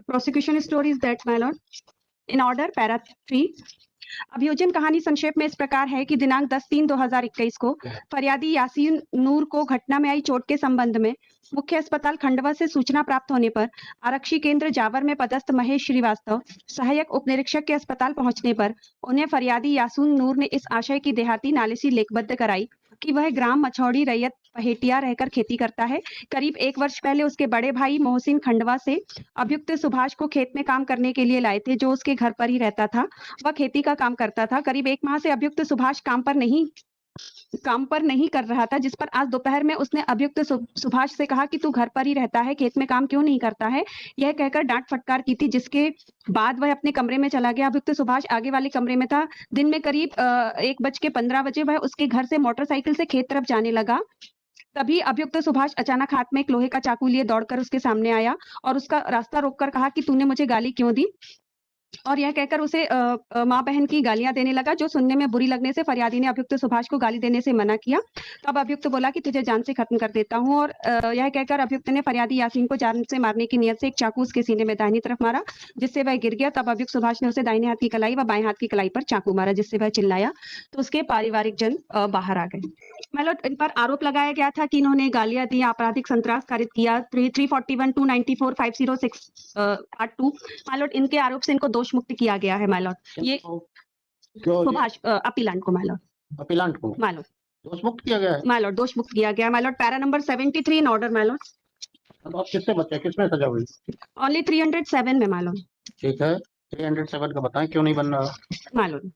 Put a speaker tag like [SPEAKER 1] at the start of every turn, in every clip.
[SPEAKER 1] Prosecution story is that, my lord. In order, para 3. अभियोजन कहानी संक्षेप में इस प्रकार है कि दिनांक 10/3/2021 को फरियादी यासीन नूर को घटना में आई चोट के संबंध में मुख्य अस्पताल खंडवा से सूचना प्राप्त होने पर आरक्षी केंद्र जावर में पदस्थ महेश श्रीवास्तव सहायक उप निरीक्षक के अस्पताल पहुंचने पर उन्हें फरियादी यासीन नूर ने इस आशय की देहाती नालिसी लेखबद्ध कराई कि वह ग्राम मछौड़ी रैयत पहेटिया रहकर खेती करता है। करीब 1 वर्ष पहले उसके बड़े भाई मोहसिन खंडवा से अभियुक्त सुभाष को खेत में काम करने के लिए लाए थे, जो उसके घर पर ही रहता था। वह खेती का काम करता था। करीब 1 माह से अभियुक्त सुभाष काम पर नहीं कर रहा था, जिस पर आज दोपहर में उसने अभियुक्त सुभाष से कहा कि तू घर पर ही रहता है, खेत में काम क्यों नहीं करता है। यह कहकर डांट फटकार की थी, जिसके बाद वह अपने कमरे में चला गया। अभियुक्त सुभाष आगे वाले कमरे में था। दिन में करीब 1:15 वह उसके घर से मोटरसाइकिल से खेत तरफ जाने लगा। तभी अभियुक्त सुभाष अचानक हाथ में एक लोहे का चाकू लिए दौड़कर उसके सामने आया और उसका रास्ता रोककर कहा कि तूने मुझे गाली क्यों दी, और यह कहकर उसे माँ बहन की गालियां देने लगा, जो सुनने में बुरी लगने से फरियादी ने अभियुक्त सुभाष को गाली देने से मना किया। तब अभियुक्त बोला कि तुझे जान से खत्म कर देता हूं, और यह कहकर अभियुक्त ने फरियादी यासीन को जान से मारने की नियत से एक चाकू उसके सीने में दाहिनी तरफ मारा, जिससे वह गिर गया। तब अभियुक्त सुभाष ने उसे दाहिने हाथ की कलाई व बाएं हाथ की कलाई पर चाकू मारा, जिससे वह चिल्लाया, तो उसके पारिवारिक जन बाहर आ गए। मतलब इन पर आरोप लगाया गया था कि इन्होंने गालियां दी, आपराधिक संत्रास कारित किया 341, 294, 506 पार्ट 2। माइलॉर्ड इनके आरोप से इनको दोष मुक्त किया गया है माइलॉर्ड। ये सुभाष अपीलांट को माइलॉर्ड
[SPEAKER 2] दोष मुक्त किया गया है
[SPEAKER 1] माइलॉर्ड, दोष मुक्त किया गया है my lord. Para number 73 in order my lord.
[SPEAKER 2] अब आप किससे बचे, किसमें सजा हुई?
[SPEAKER 1] ओनली 307 में माइलॉर्ड।
[SPEAKER 2] ठीक है, 307 का बताएं क्यों नहीं बन रहा
[SPEAKER 1] माइलॉर्ड।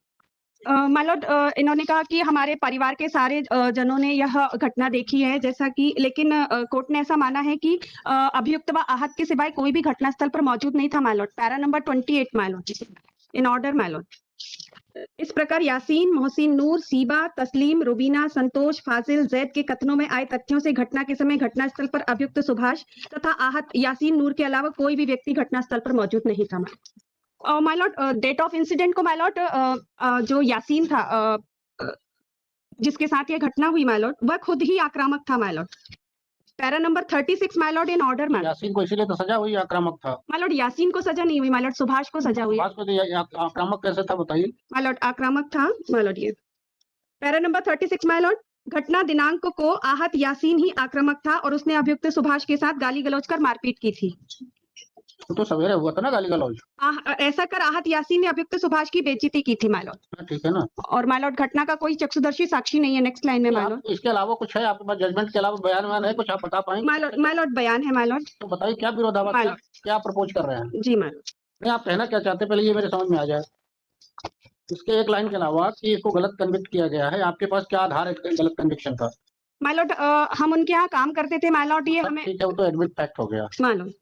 [SPEAKER 1] माइलॉर्ड इन्होंने कहा कि हमारे परिवार के सारे जनों ने यह घटना देखी है, जैसा कि, लेकिन कोर्ट ने ऐसा माना है कि अभियुक्त व आहत के सिवाय कोई भी घटनास्थल पर मौजूद नहीं था my lord. Para number 28 my lord in order my lord. इस प्रकार यासीन, मोहसिन नूर, सीबा, तस्लीम, रुबीना, संतोष, फाजिल, जैद के कथनों में आए तथ्यों से घटना के समय घटनास्थल पर अभियुक्त सुभाष तथा आहत यासीन नूर के अलावा कोई भी व्यक्ति घटनास्थल पर मौजूद नहीं था। माइलॉर्ड डेट ऑफ इंसिडेंट को माइलॉर्ड जो यासीन था जिसके साथ यह घटना हुई माइलॉर्ड, वह खुद ही आक्रामक था my lord. Para number 36 my lord in order my lord.
[SPEAKER 2] Yasin को इसीलिए तो सजा हुई, आक्रामक था
[SPEAKER 1] माइलॉर्ड। यासीन को सजा नहीं हुई माइलॉर्ड, सुभाष को सजा हुई।
[SPEAKER 2] सुभाष को आक्रामक कैसे था बताइए?
[SPEAKER 1] माइलॉर्ड आक्रामक था माइलॉर्ड। ये पैरा नंबर 36 माइलॉर्ड। घटना दिनांक को आहत यासीन ही आक्रामक था और उसने अभियुक्त सुभाष के साथ गाली गलौज कर मारपीट की थी।
[SPEAKER 2] तो सवेरे हुआ था ना गाली गलौज।
[SPEAKER 1] ऐसा कर आहत यासीन ने अभियुक्त सुभाष की बेइज्जती की थी माइलॉर्ड।
[SPEAKER 2] ठीक है ना। और
[SPEAKER 1] माइलॉर्ड घटना का कोई चक्षुदर्शी साक्षी नहीं है। नेक्स्ट लाइन में माइलॉर्ड।
[SPEAKER 2] इसके अलावा कुछ है आपके पास? जजमेंट के अलावा बयान है कुछ, आप बता पाएंगे?
[SPEAKER 1] माइलॉर्ड बयान है माइलॉर्ड।
[SPEAKER 2] तो बताइए क्या विरोधाभास, क्या प्रपोज कर रहे हैं?
[SPEAKER 1] जी माइलॉर्ड।
[SPEAKER 2] नहीं, आप कहना क्या चाहते हैं पहले ये मेरे समझ में आ जाए। इसके एक लाइन के अलावा कि इसको गलत कन्विक्ट किया गया है, आपके पास क्या आधार है गलत कन्विक्शन का?
[SPEAKER 1] माइलॉर्ड हम उनके यहाँ काम करते थे माइलॉर्ड। ये हमें
[SPEAKER 2] ठीक है, वो तो एडमिट फैक्ट हो गया
[SPEAKER 1] माइलॉर्ड।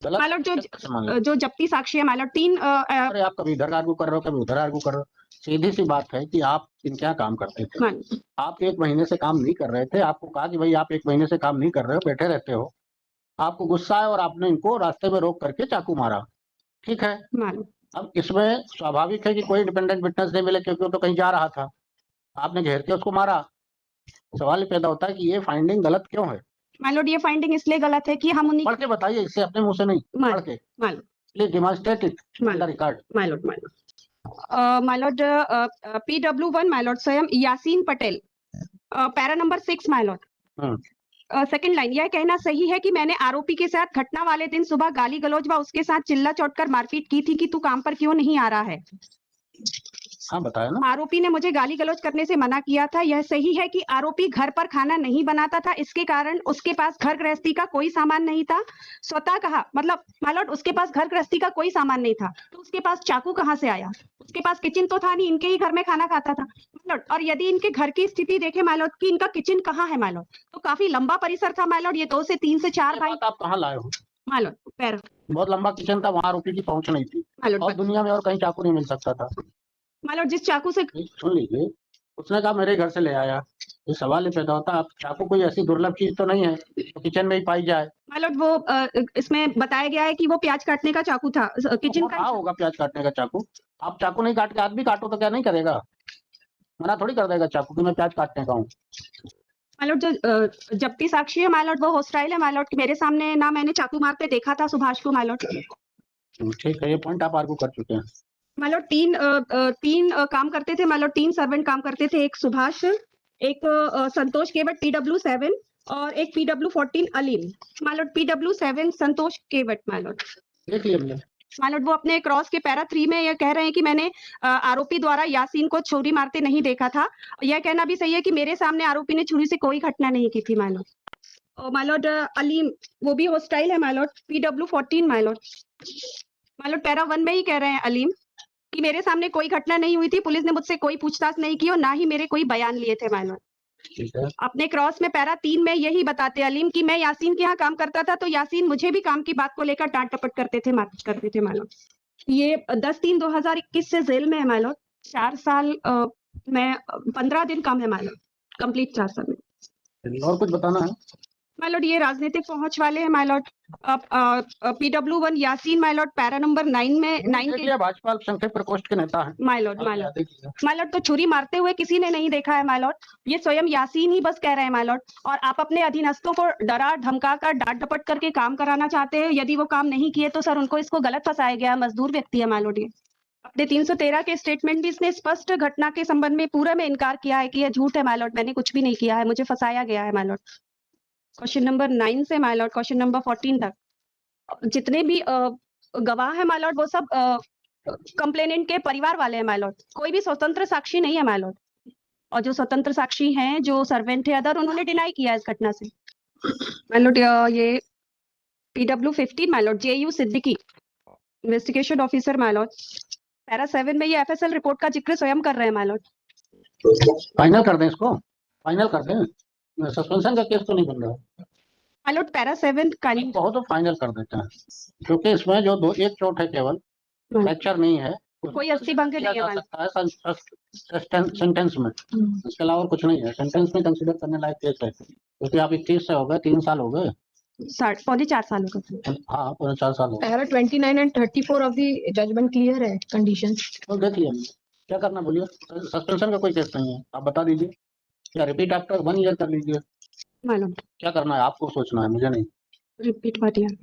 [SPEAKER 1] माइलॉर्ड जो जब्ती साक्षी है माइलॉर्ड 3।
[SPEAKER 2] अरे आप कभी इधर आर्गू कर रहे हो, कभी उधर आर्गू कर रहे हो। सीधी सी बात है कि आप इनके यहाँ काम करते थे, आप 1 महीने से काम नहीं कर रहे थे। आपको कहा कि भाई आप 1 महीने से काम नहीं कर रहे हो, बैठे रहते हो। आपको गुस्सा है और आपने इनको रास्ते में रोक करके चाकू मारा। ठीक है, अब इसमें स्वाभाविक है कि कोई इंडिपेंडेंट विटनेस नहीं मिले, क्योंकि वो तो कहीं जा रहा था। आपने घेर के उसको मारा। सवाल पैदा होता है कि ये फाइंडिंग गलत क्यों है?
[SPEAKER 1] माइलॉर्ड ये फाइंडिंग इसलिए गलत है कि हम उन्हीं
[SPEAKER 2] पढ़ के बताइए, इससे अपने मुंह से नहीं, पढ़ के। Please demonstrate it on the record.
[SPEAKER 1] My lord PW1 my lord स्वयं Yasin Patel. Para number 6 my lord. Second line, यह कहना सही है कि मैंने आरोपी के साथ घटना वाले दिन सुबह गाली गलौज व उसके साथ चिल्ला चोट कर मारपीट की थी कि तू काम पर क्यों नहीं आ रहा है।
[SPEAKER 2] हाँ बताया ना।
[SPEAKER 1] आरोपी ने मुझे गाली गलौज करने से मना किया था। यह सही है कि आरोपी घर पर खाना नहीं बनाता था, इसके कारण उसके पास घर गृहस्थी का कोई सामान नहीं था। स्वतः कहा, मतलब माइलॉर्ड उसके पास घर गृहस्थी का कोई सामान नहीं था, तो उसके पास चाकू कहाँ से आया? उसके पास किचन तो था नहीं, इनके ही घर में खाना खाता था माइलॉर्ड। और यदि इनके घर की स्थिति देखे माइलॉर्ड कि इनका किचन कहाँ है माइलॉर्ड, तो काफी लंबा परिसर था माइलॉर्ड। ये 2 से 3 से 4 भाई।
[SPEAKER 2] आप कहाँ लाए हो
[SPEAKER 1] माइलॉर्ड? पैरा
[SPEAKER 2] बहुत लंबा किचन था, वहाँ आरोपी की पहुंच नहीं थी और दुनिया में और कहीं चाकू नहीं मिल सकता था
[SPEAKER 1] माइलॉर्ड। जिस चाकू से,
[SPEAKER 2] सुन लीजिए, उसने कहा मेरे घर से ले आया। ये सवाल ही पैदा होता है, आप चाकू कोई ऐसी दुर्लभ चीज तो नहीं है तो किचन में ही पाई जाए।
[SPEAKER 1] माइलॉर्ड वो इसमें बताया गया है कि वो प्याज काटने का चाकू था किचन का।
[SPEAKER 2] होगा प्याज काटने का चाकू? आप चाकू नहीं काट के आदमी काटो तो क्या नहीं करेगा? मना थोड़ी कर देगा चाकू कि मैं प्याज काटने का हूँ।
[SPEAKER 1] माइलॉर्ड जो जब्ती साक्षी है माइलॉर्ड वो हॉस्टाइल है माइलॉर्ड। मेरे सामने ना मैंने चाकू मारते देखा था सुभाष को माइलॉर्ड।
[SPEAKER 2] ठीक है, ये पॉइंट आप आर्गू कर चुके हैं।
[SPEAKER 1] मान लो तीन काम करते थे, मान लो 3 सर्वेंट काम करते थे, एक सुभाष, एक संतोष केवट PW7 और एक PW14 अलीम। मान लो PW7 संतोष केवट मान लो
[SPEAKER 2] देख लिया हमने।
[SPEAKER 1] मान लो वो अपने क्रॉस के पैरा 3 में ये कह रहे हैं कि मैंने आरोपी द्वारा यासीन को छुरी मारते नहीं देखा था। यह कहना भी सही है कि मेरे सामने आरोपी ने छुरी से कोई घटना नहीं की थी मान लो। और मान लो अलीम वो भी हॉस्टाइल है मान लो PW14 मान लो पैरा 1 में ही कह रहे हैं अलीम कि मेरे सामने कोई घटना नहीं हुई थी, पुलिस ने मुझसे कोई पूछताछ नहीं की और ना ही मेरे कोई बयान लिए थे मान लो।
[SPEAKER 2] ठीक है।
[SPEAKER 1] अपने क्रॉस में पैरा 3 में यही बताते अलीम कि मैं यासीन के यहाँ काम करता था तो यासीन मुझे भी काम की बात को लेकर डांट टपट करते थे मान लो। ये 10/3/2021 से जेल में है मान लो, 4 साल में 15 दिन कम है मान लो, कंप्लीट 4 साल में।
[SPEAKER 2] और कुछ बताना है?
[SPEAKER 1] माय लॉर्ड ये राजनीतिक पहुंच वाले हैं my Lord. PW1 Yasin my Lord para number 9 में 9 के
[SPEAKER 2] भाजपा अल्पसंख्यक प्रकोष्ठ के नेता हैं। माय लॉर्ड
[SPEAKER 1] तो छुरी मारते हुए किसी ने नहीं देखा है माय लॉर्ड, ये स्वयं यासीन ही बस कह रहे हैं माय लॉर्ड। और आप अपने अधीनस्थों को डरा धमका कर डांट डपट करके काम कराना चाहते हैं, यदि वो काम नहीं किए तो सर उनको इसको गलत फंसाया गया, मजदूर व्यक्ति है माय लॉर्ड। ये अपने 313 के स्टेटमेंट भी इसने स्पष्ट घटना के संबंध में पूरा में इनकार किया है कि यह झूठ है माय लॉर्ड, मैंने कुछ भी नहीं किया है, मुझे फंसाया गया है माय लॉर्ड। क्वेश्चन नंबर 9 से माय लॉर्ड क्वेश्चन नंबर 14 तक जितने भी गवाह है माय लॉर्ड वो सब कंप्लेनेंट के परिवार वाले हैं माय लॉर्ड, कोई भी स्वतंत्र साक्षी नहीं है माय लॉर्ड। और जो स्वतंत्र साक्षी हैं जो सर्वेंट है अदर उन्होंने डिनाई किया इस घटना से माय लॉर्ड। ये PW15 my Lord JU Siddiqui investigation officer my Lord, para 7 में ये FSL रिपोर्ट का जिक्र स्वयं कर रहे हैं माय लॉर्ड।
[SPEAKER 2] फाइनल कर दें इसको, फाइनल कर दें, सस्पेंशन का केस तो नहीं बन रहा है
[SPEAKER 1] माय लॉर्ड पैरा 7 का
[SPEAKER 2] बहुत, तो फाइनल कर देते हैं क्योंकि इसमें जो एक चोट है केवल, फ्रैक्चर नहीं है,
[SPEAKER 1] कोई अस्थि भंग नहीं है
[SPEAKER 2] सेंटेंस में, इसके अलावा कुछ नहीं है। सेंटेंस में कंसीडर करने लायक केस है क्योंकि आप 21 से हो गए, 3 साल हो गए,
[SPEAKER 1] 4.5 साल हो गए।
[SPEAKER 2] हाँ 4 साल हो गए।
[SPEAKER 3] Para 29 and 34 of the judgement clear है कंडीशंस।
[SPEAKER 2] तो देखिए क्या करना बोलिए, सस्पेंशन का कोई केस नहीं है, आप बता दीजिए या रिपीट आफ्टर 1 ईयर कर लीजिए,
[SPEAKER 1] मालूम
[SPEAKER 2] क्या करना है आपको सोचना है, मुझे नहीं।
[SPEAKER 1] रिपीट बात याद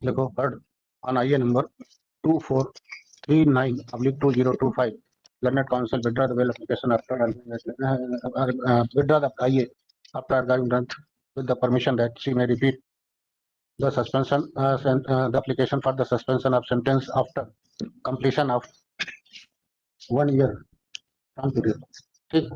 [SPEAKER 2] देखो heard on IA number 2439/2025 Learned Counsel withdraw the bail application after withdraw the IA after argument with the permission that she may repeat the suspension the application for the suspension of sentence after completion of 1 year term period। ठीक।